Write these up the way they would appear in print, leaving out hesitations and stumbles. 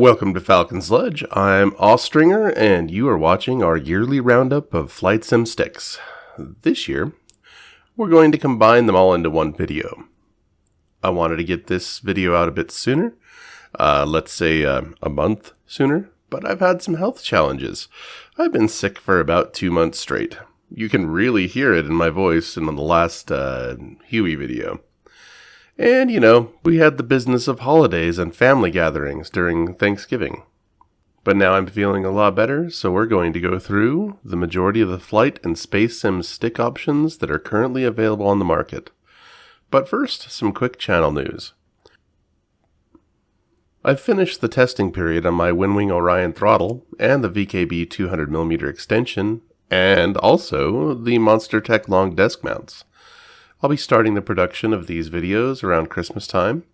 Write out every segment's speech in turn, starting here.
Welcome to Falcon Sledge. I'm Austringer, and you are watching our yearly roundup of flight sim sticks. This year, we're going to combine them all into one video. I wanted to get this video out a bit sooner, let's say a month sooner, but I've had some health challenges. I've been sick for about 2 months straight. You can really hear it in my voice and on the last Huey video. And, we had the business of holidays and family gatherings during Thanksgiving. But now I'm feeling a lot better, so we're going to go through the majority of the flight and space sim stick options that are currently available on the market. But first, some quick channel news. I've finished the testing period on my Winwing Orion throttle and the VKB 200mm extension, and also the MonsterTech long desk mounts. I'll be starting the production of these videos around Christmas time.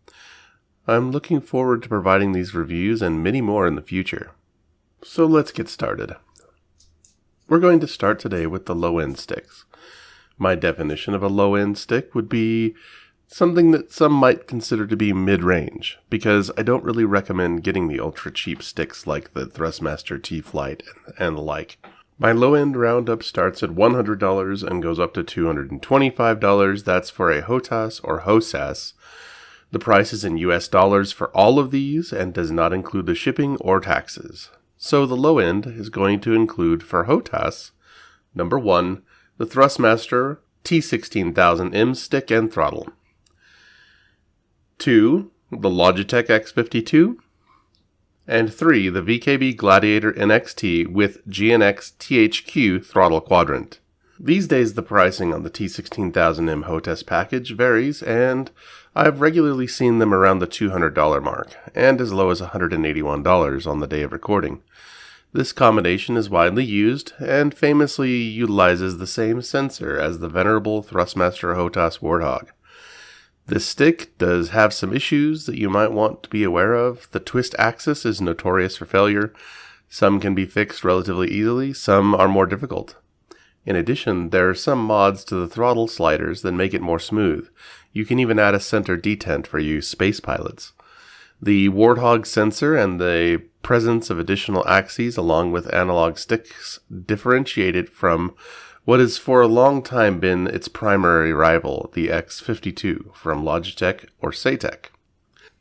I'm looking forward to providing these reviews and many more in the future. So let's get started. We're going to start today with the low-end sticks. My definition of a low-end stick would be something that some might consider to be mid-range, because I don't really recommend getting the ultra-cheap sticks like the Thrustmaster T-Flight and the like. My low-end roundup starts at $100 and goes up to $225. That's for a HOTAS or HOSAS. The price is in US dollars for all of these and does not include the shipping or taxes. So the low end is going to include for HOTAS, number 1, the Thrustmaster T16000M stick and throttle. 2, the Logitech X52. And 3, the VKB Gladiator NXT with GNX THQ throttle quadrant. These days the pricing on the T16000M HOTAS package varies, and I've regularly seen them around the $200 mark, and as low as $181 on the day of recording. This combination is widely used, and famously utilizes the same sensor as the venerable Thrustmaster HOTAS Warthog. This stick does have some issues that you might want to be aware of. The twist axis is notorious for failure. Some can be fixed relatively easily, some are more difficult. In addition, there are some mods to the throttle sliders that make it more smooth. You can even add a center detent for you space pilots. The Warthog sensor and the presence of additional axes along with analog sticks differentiate it from what has for a long time been its primary rival, the X52 from Logitech or SATA.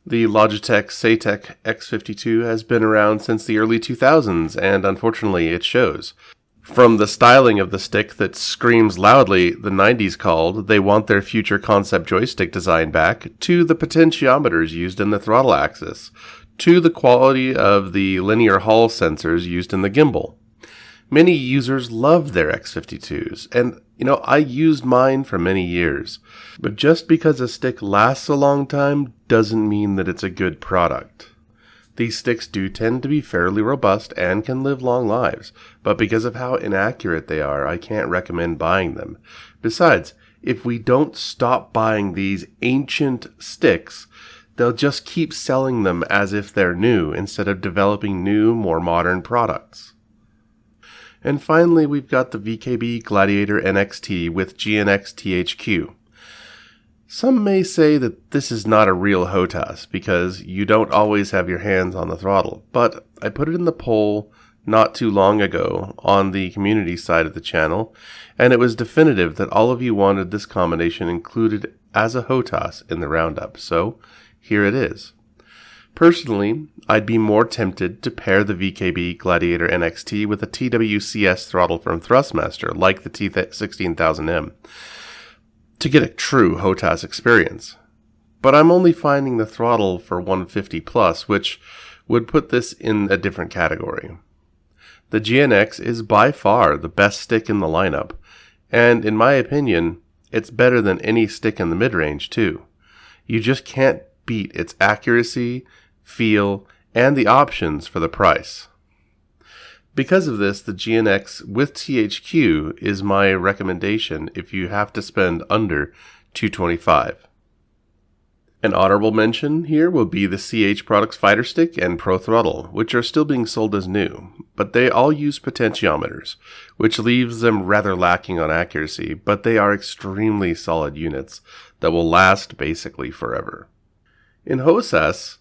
The Logitech SATA X52 has been around since the early 2000s, and unfortunately it shows. From the styling of the stick that screams loudly, the 90s called, they want their future concept joystick design back, to the potentiometers used in the throttle axis, to the quality of the linear Hall sensors used in the gimbal. Many users love their X52s, and I used mine for many years. But just because a stick lasts a long time doesn't mean that it's a good product. These sticks do tend to be fairly robust and can live long lives, but because of how inaccurate they are, I can't recommend buying them. Besides, if we don't stop buying these ancient sticks, they'll just keep selling them as if they're new instead of developing new, more modern products. And finally, we've got the VKB Gladiator NXT with GNX THQ. Some may say that this is not a real HOTAS because you don't always have your hands on the throttle, but I put it in the poll not too long ago on the community side of the channel, and it was definitive that all of you wanted this combination included as a HOTAS in the roundup, so here it is. Personally, I'd be more tempted to pair the VKB Gladiator NXT with a TWCS throttle from Thrustmaster, like the T16000M, to get a true HOTAS experience. But I'm only finding the throttle for 150 plus, which would put this in a different category. The GNX is by far the best stick in the lineup, and in my opinion, it's better than any stick in the mid-range too. You just can't beat its accuracy, feel, and the options for the price. Because of this, the GNX with THQ is my recommendation if you have to spend under $225. An honorable mention here will be the CH Products Fighter Stick and Pro Throttle, which are still being sold as new, but they all use potentiometers, which leaves them rather lacking on accuracy, but they are extremely solid units that will last basically forever. In HOSAS,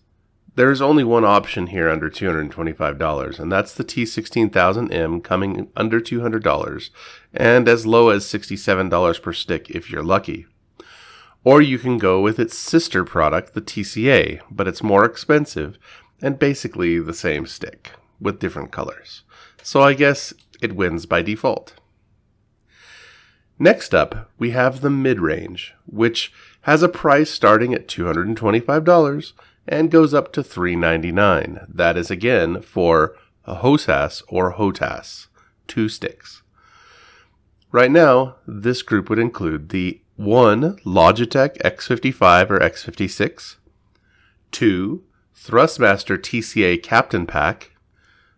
There is only one option here under $225, and that's the T16000M coming under $200 and as low as $67 per stick if you're lucky. Or you can go with its sister product, the TCA, but it's more expensive and basically the same stick with different colors. So I guess it wins by default. Next up, we have the mid-range, which has a price starting at $225 and goes up to $399. That is again for a HOSAS or HOTAS, 2 sticks. Right now, this group would include the 1. Logitech X55 or X56, 2. Thrustmaster TCA Captain Pack,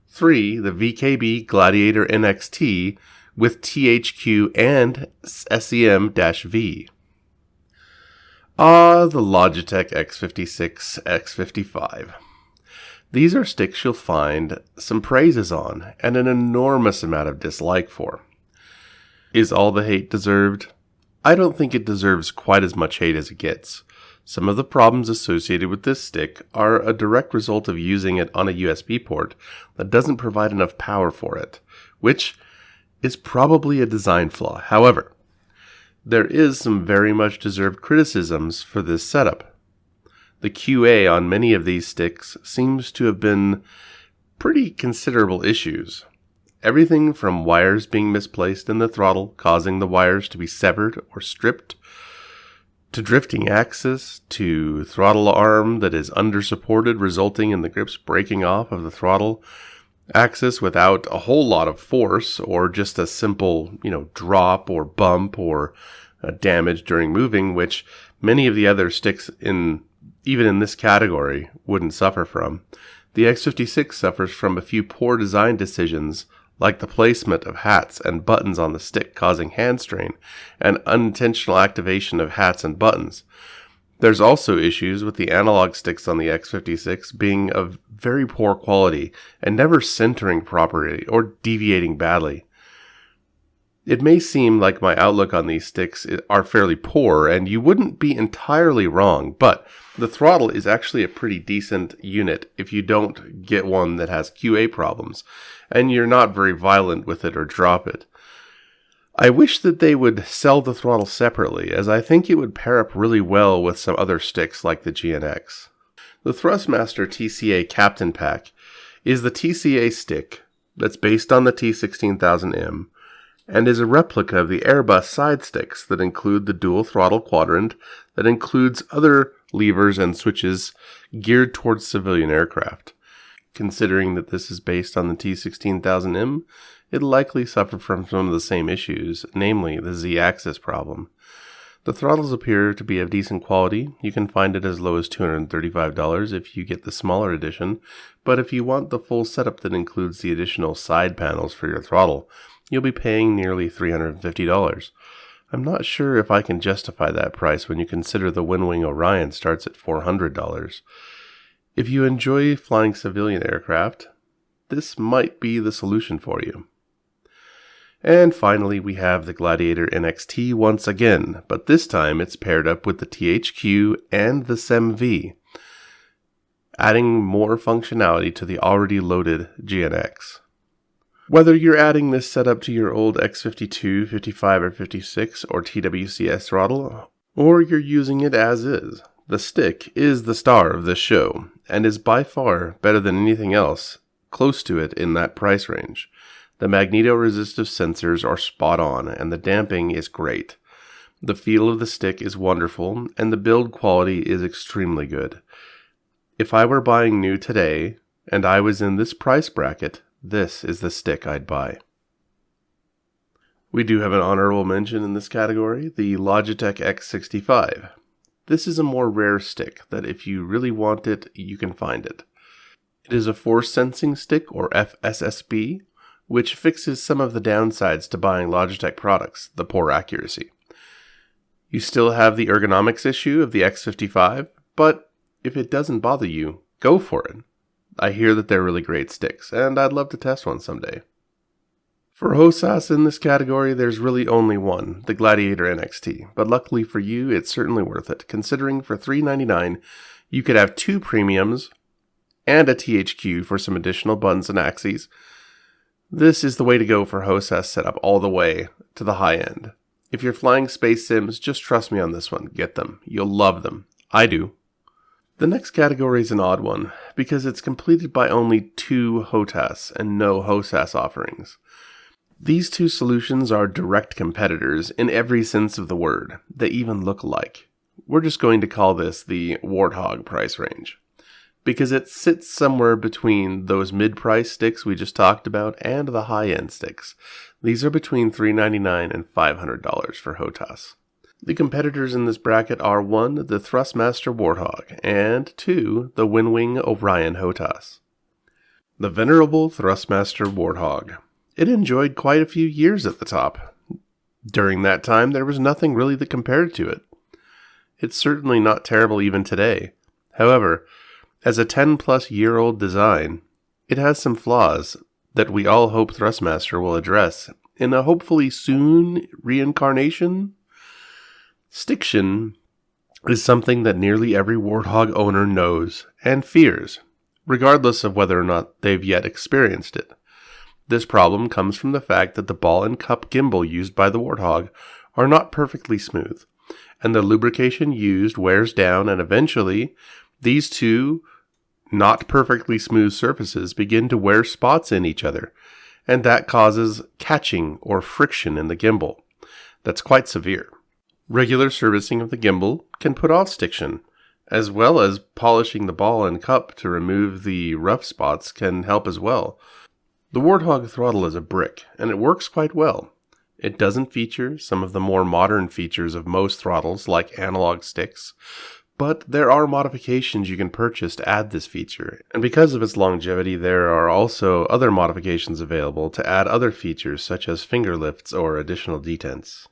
3. The VKB Gladiator NXT with THQ and SEM-V. The Logitech X56, X55. These are sticks you'll find some praises on and an enormous amount of dislike for. Is all the hate deserved? I don't think it deserves quite as much hate as it gets. Some of the problems associated with this stick are a direct result of using it on a USB port that doesn't provide enough power for it, which is probably a design flaw. However, there is some very much deserved criticisms for this setup. The QA on many of these sticks seems to have been pretty considerable issues. Everything from wires being misplaced in the throttle, causing the wires to be severed or stripped, to drifting axis, to throttle arm that is under-supported, resulting in the grips breaking off of the throttle axis without a whole lot of force, or just a simple, drop or bump or damage during moving, which many of the other sticks even in this category wouldn't suffer from. The X56 suffers from a few poor design decisions, like the placement of hats and buttons on the stick causing hand strain and unintentional activation of hats and buttons. There's also issues with the analog sticks on the X56 being of very poor quality and never centering properly or deviating badly. It may seem like my outlook on these sticks are fairly poor, and you wouldn't be entirely wrong, but the throttle is actually a pretty decent unit if you don't get one that has QA problems, and you're not very violent with it or drop it. I wish that they would sell the throttle separately, as I think it would pair up really well with some other sticks like the GNX. The Thrustmaster TCA Captain Pack is the TCA stick that's based on the T16000M, and is a replica of the Airbus side sticks that include the dual throttle quadrant that includes other levers and switches geared towards civilian aircraft. Considering that this is based on the T16000M, it likely suffered from some of the same issues, namely the Z-axis problem. The throttles appear to be of decent quality. You can find it as low as $235 if you get the smaller edition, but if you want the full setup that includes the additional side panels for your throttle, you'll be paying nearly $350. I'm not sure if I can justify that price when you consider the Winwing Orion starts at $400. If you enjoy flying civilian aircraft, this might be the solution for you. And finally, we have the Gladiator NXT once again, but this time it's paired up with the THQ and the SEM-V, adding more functionality to the already loaded GNX. Whether you're adding this setup to your old X52, 55, or 56 or TWCS throttle, or you're using it as is, the stick is the star of this show, and is by far better than anything else close to it in that price range. The magneto-resistive sensors are spot on, and the damping is great. The feel of the stick is wonderful, and the build quality is extremely good. If I were buying new today, and I was in this price bracket, this is the stick I'd buy. We do have an honorable mention in this category, the Logitech X65. This is a more rare stick that if you really want it, you can find it. It is a force sensing stick, or FSSB, which fixes some of the downsides to buying Logitech products, the poor accuracy. You still have the ergonomics issue of the X55, but if it doesn't bother you, go for it. I hear that they're really great sticks, and I'd love to test one someday. For HOSAS in this category, there's really only one, the Gladiator NXT, but luckily for you, it's certainly worth it, considering for $399, you could have 2 premiums, and a THQ for some additional buttons and axes, this is the way to go for HOSAS setup all the way to the high end. If you're flying space sims, just trust me on this one. Get them. You'll love them. I do. The next category is an odd one, because it's completed by only 2 HOTAS and no HOSAS offerings. These 2 solutions are direct competitors in every sense of the word. They even look alike. We're just going to call this the Warthog price range, because it sits somewhere between those mid-price sticks we just talked about and the high-end sticks. These are between $399 and $500 for HOTAS. The competitors in this bracket are 1. The Thrustmaster Warthog, and 2. The Winwing Orion HOTAS. The venerable Thrustmaster Warthog. It enjoyed quite a few years at the top. During that time, there was nothing really that compared to it. It's certainly not terrible even today. However, as a 10-plus-year-old design, it has some flaws that we all hope Thrustmaster will address in a hopefully soon reincarnation. Stiction is something that nearly every Warthog owner knows and fears, regardless of whether or not they've yet experienced it. This problem comes from the fact that the ball and cup gimbal used by the Warthog are not perfectly smooth, and the lubrication used wears down, and eventually these 2 not perfectly smooth surfaces begin to wear spots in each other, and that causes catching or friction in the gimbal. That's quite severe. Regular servicing of the gimbal can put off stiction, as well as polishing the ball and cup to remove the rough spots can help as well. The Warthog throttle is a brick, and it works quite well. It doesn't feature some of the more modern features of most throttles, like analog sticks, but there are modifications you can purchase to add this feature, and because of its longevity, there are also other modifications available to add other features such as finger lifts or additional detents.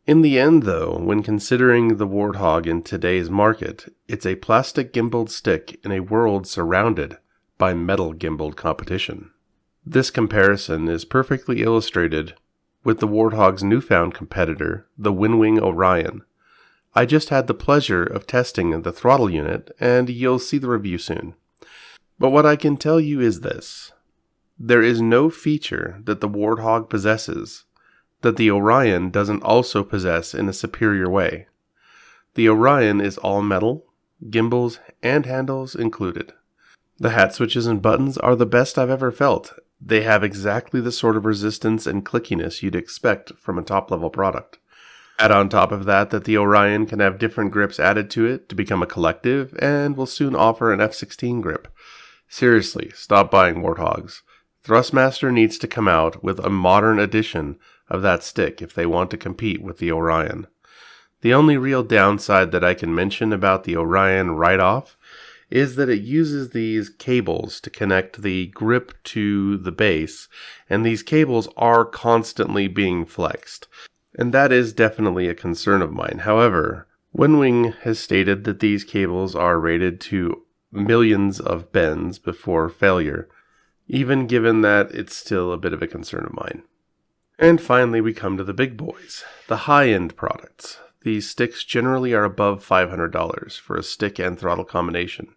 In the end, though, when considering the Warthog in today's market, it's a plastic gimbaled stick in a world surrounded by metal gimbaled competition. This comparison is perfectly illustrated with the Warthog's newfound competitor, the Winwing Orion. I just had the pleasure of testing the throttle unit, and you'll see the review soon. But what I can tell you is this. There is no feature that the Warthog possesses that the Orion doesn't also possess in a superior way. The Orion is all metal, gimbals, and handles included. The hat switches and buttons are the best I've ever felt. They have exactly the sort of resistance and clickiness you'd expect from a top-level product. Add on top of that the Orion can have different grips added to it to become a collective, and will soon offer an F16 grip. Seriously, stop buying Warthogs. Thrustmaster needs to come out with a modern edition of that stick if they want to compete with the Orion. The only real downside that I can mention about the Orion right off is that it uses these cables to connect the grip to the base, and these cables are constantly being flexed. And that is definitely a concern of mine. However, Winwing has stated that these cables are rated to millions of bends before failure, even given that it's still a bit of a concern of mine. And finally, we come to the big boys, the high-end products. These sticks generally are above $500 for a stick and throttle combination.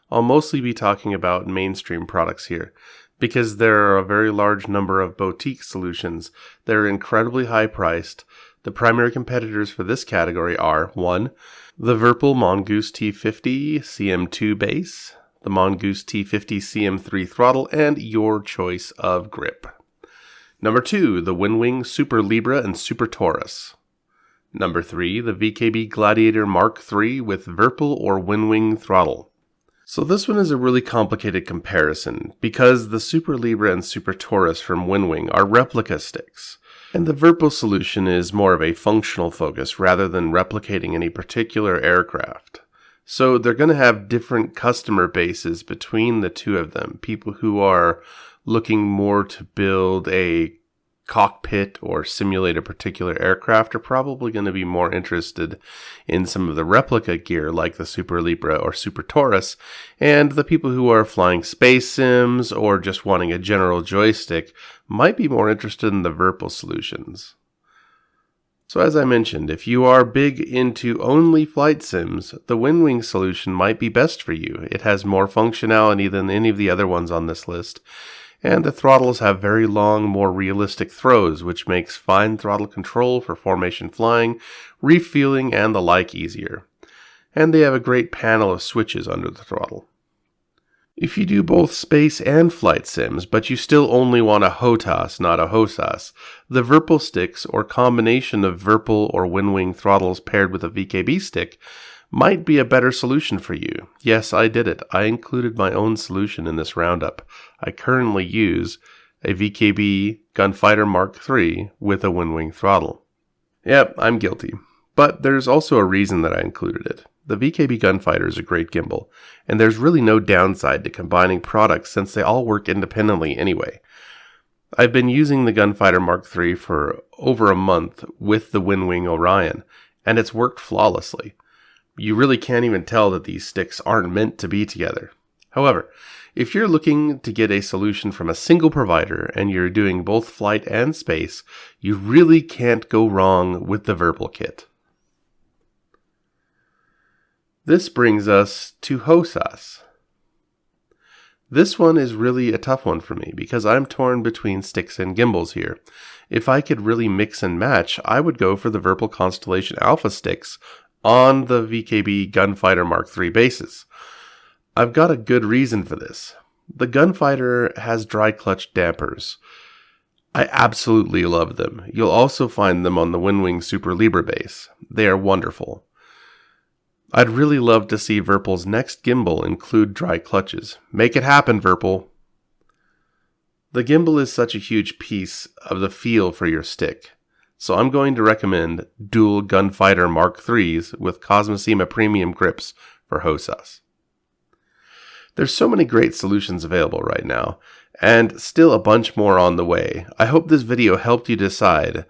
I'll mostly be talking about mainstream products here, because there are a very large number of boutique solutions that are incredibly high-priced. The primary competitors for this category are 1. The Virpil Mongoose T50 CM2 base, the Mongoose T50 CM3 throttle, and your choice of grip. Number 2, the Winwing Super Libra and Super Taurus. Number 3, the VKB Gladiator Mk.III with Virpil or Winwing throttle. So this one is a really complicated comparison because the Super Libra and Super Taurus from Winwing are replica sticks, and the Virpil solution is more of a functional focus rather than replicating any particular aircraft. So they're going to have different customer bases between the two of them. People who are looking more to build a cockpit or simulate a particular aircraft are probably going to be more interested in some of the replica gear like the Super Libra or Super Taurus, and the people who are flying space sims or just wanting a general joystick might be more interested in the Virpil solutions. So as I mentioned, if you are big into only flight sims, the Winwing solution might be best for you. It has more functionality than any of the other ones on this list, and the throttles have very long, more realistic throws, which makes fine throttle control for formation flying, refueling, and the like easier. And they have a great panel of switches under the throttle. If you do both space and flight sims, but you still only want a HOTAS, not a HOSAS, the Virpil sticks or combination of Virpil or Winwing throttles paired with a VKB stick might be a better solution for you. Yes, I did it. I included my own solution in this roundup. I currently use a VKB Gunfighter Mk.III with a Winwing throttle. Yep, I'm guilty. But there's also a reason that I included it. The VKB Gunfighter is a great gimbal, and there's really no downside to combining products since they all work independently anyway. I've been using the Gunfighter Mk.III for over a month with the Winwing Orion, and it's worked flawlessly. You really can't even tell that these sticks aren't meant to be together. However, if you're looking to get a solution from a single provider and you're doing both flight and space, you really can't go wrong with the Virpil kit. This brings us to HOSAS. This one is really a tough one for me because I'm torn between sticks and gimbals here. If I could really mix and match, I would go for the Virpil Constellation Alpha sticks on the VKB Gunfighter Mk.III bases. I've got a good reason for this. The Gunfighter has dry clutch dampers. I absolutely love them. You'll also find them on the Winwing Super Libre base. They are wonderful. I'd really love to see Virpil's next gimbal include dry clutches. Make it happen, Virpil. The gimbal is such a huge piece of the feel for your stick, so I'm going to recommend dual Gunfighter Mk.IIIs with Kosmosima premium grips for HOSAS. There's so many great solutions available right now, and still a bunch more on the way. I hope this video helped you decide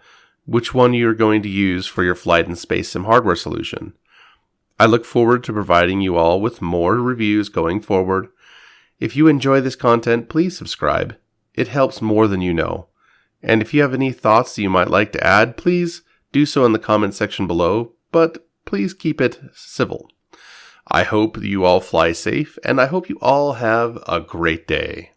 which one you're going to use for your flight and space sim hardware solution. I look forward to providing you all with more reviews going forward. If you enjoy this content, please subscribe. It helps more than you know. And if you have any thoughts that you might like to add, please do so in the comment section below, but please keep it civil. I hope you all fly safe, and I hope you all have a great day.